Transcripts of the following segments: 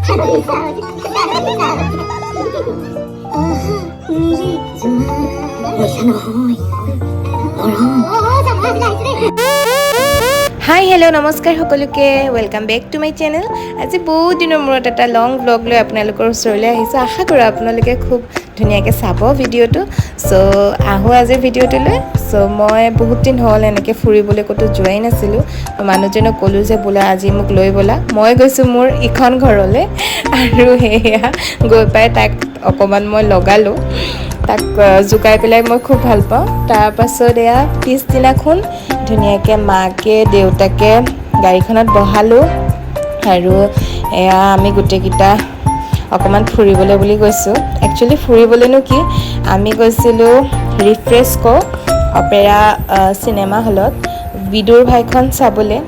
হাই hello' নমস্কাৰ সকলোকে welcome back to my channel. আজি বহুত দিনৰ মূৰত এটা লং ব্লগ লৈ আপোনালোকৰ ওচৰলৈ আহিছোঁ। আশা কৰোঁ আপোনালোকে খুব ধুনীয়াকৈ চাব ভিডিঅ'টো। চ' আহোঁ আজিৰ ভিডিঅ'টোলৈ। চ' মই বহুত দিন হ'ল এনেকৈ ফুৰিবলৈ ক'তো যোৱাই নাছিলোঁ। মানুহজনক ক'লোঁ যে বোলা আজি মোক লৈ ব'লা। মই গৈছোঁ মোৰ ইখন ঘৰলৈ আৰু সেয়া গৈ পাই তাক অকণমান মই লগালোঁ। তাক জোকাই পেলাই মই খুব ভাল পাওঁ। তাৰপাছত এয়া পিছদিনাখন ধুনীয়াকৈ মাকে দেউতাকে গাড়ীখনত বহালোঁ আৰু এয়া আমি গোটেইকেইটা অকণমান ফুৰিবলৈ বুলি গৈছোঁ। একচুৱেলি ফুৰিবলৈনো কি, আমি গৈছিলোঁ ৰিফ্ৰেছকো অপেৰা চিনেমা হলত বিদুৰ ভাইখন চাবলৈ।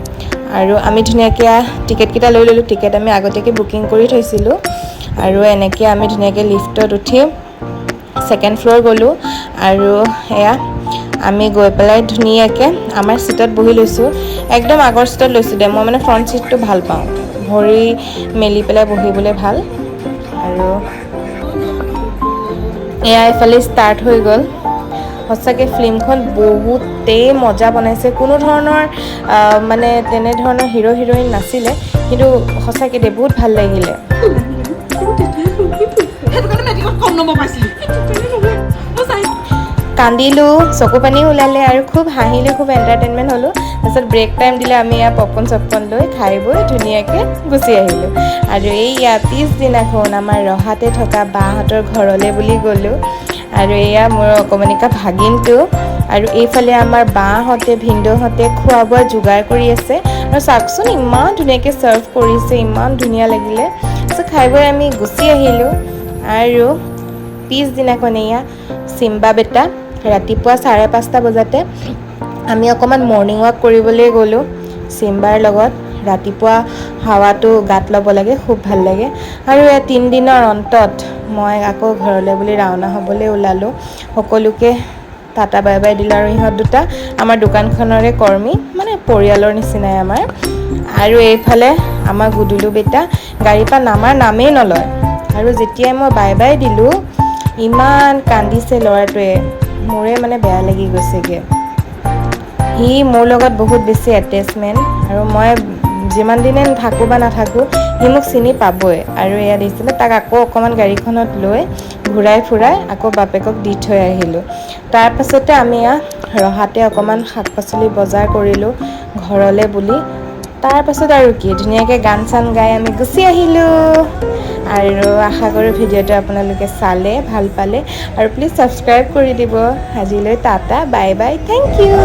আৰু আমি ধুনীয়াকৈ টিকেটকেইটা লৈ ল'লোঁ। টিকেট আমি আগতীয়াকৈ বুকিং কৰি থৈছিলোঁ আৰু এনেকৈ আমি ধুনীয়াকৈ লিফ্টত উঠি ছেকেণ্ড ফ্ল'ৰ গ'লোঁ আৰু এয়া আমি গৈ পেলাই ধুনীয়াকৈ আমাৰ ছিটত বহি লৈছোঁ। একদম আগৰ ছিটত লৈছোঁ দে, মই মানে ফ্ৰণ্ট ছিটটো ভাল পাওঁ, ভৰি মেলি পেলাই বহিবলৈ ভাল। আৰু এয়া এইফালে ষ্টাৰ্ট হৈ গ'ল। সঁচাকৈ ফিল্মখন বহুতেই মজা বনাইছে। কোনো ধৰণৰ মানে তেনেধৰণৰ হিৰ' হিৰইন নাছিলে, কিন্তু সঁচাকৈ দেই বহুত ভাল লাগিলে। কান্দিলোঁ, চকু পানী ওলালে আৰু খুব হাঁহিলোঁ, খুব এণ্টাৰটেইনমেণ্ট হ'লোঁ। তাৰপিছত ব্ৰেক টাইম দিলে আমি ইয়াৰ পপকৰ্ণ চপকৰ্ণ লৈ খাই বৈ ধুনীয়াকৈ গুচি আহিলোঁ। আৰু এইয়া পিছদিনাখন আমাৰ ৰহাতে থকা বাহঁতৰ ঘৰলৈ বুলি গ'লোঁ। আৰু এয়া মোৰ অকণমানিকা ভাগিনটো আৰু এইফালে আমাৰ বাহঁতে ভিনদেউহঁতে খোৱা বোৱা যোগাৰ কৰি আছে। আৰু চাওকচোন ইমান ধুনীয়াকৈ ছাৰ্ভ কৰিছে, ইমান ধুনীয়া লাগিলে। তাৰপিছত খাই বৈ আমি গুচি আহিলোঁ। আৰু পিছদিনাখন এয়া চিম্বা বেটা ৰাতিপুৱা 5:30 বজাতে আমি অকণমান মৰ্ণিং ৱাক কৰিবলৈ গ'লোঁ চিম্বাৰ লগত। ৰাতিপুৱা হাৱাটো গাত ল'ব লাগে, খুব ভাল লাগে। আৰু এই 3 দিনৰ অন্তত মই আকৌ ঘৰলৈ বুলি ৰাওনা হ'বলৈ ওলালোঁ। সকলোকে টাটা বাই বাই দিলোঁ। আৰু ইহঁত দুটা আমাৰ দোকানখনৰে কৰ্মী, মানে পৰিয়ালৰ নিচিনাই আমাৰ। আৰু এইফালে আমাৰ গুদুলু বেটা গাড়ীৰ পৰা নামাৰ নামেই নলয়। আৰু যেতিয়াই মই বাই বাই দিলোঁ ইমান কান্দিছে ল'ৰাটোৱে, মোৰে মানে বেয়া লাগি গৈছেগৈ। সি মোৰ লগত বহুত বেছি এটেচমেণ্ট, আৰু মই যিমান দিনে থাকোঁ বা নাথাকোঁ সি মোক চিনি পাবই। আৰু এয়া দেখিছিলে, তাক আকৌ অকণমান গাড়ীখনত লৈ ঘূৰাই ফুৰাই আকৌ বাপেকক দি থৈ আহিলোঁ। তাৰপাছতে আমি ৰহাতে অকণমান শাক পাচলি বজাৰ কৰিলোঁ ঘৰলৈ বুলি। তাৰপাছত আৰু কি ধুনীয়াকৈ গান চান গাই আমি গুচি আহিলোঁ। আৰু আশা কৰোঁ ভিডিঅ'টো আপোনালোকে চালে, ভাল পালে, আৰু প্লিজ ছাবস্ক্ৰাইব কৰি দিব। আজিলৈ tata bye bye, thank U.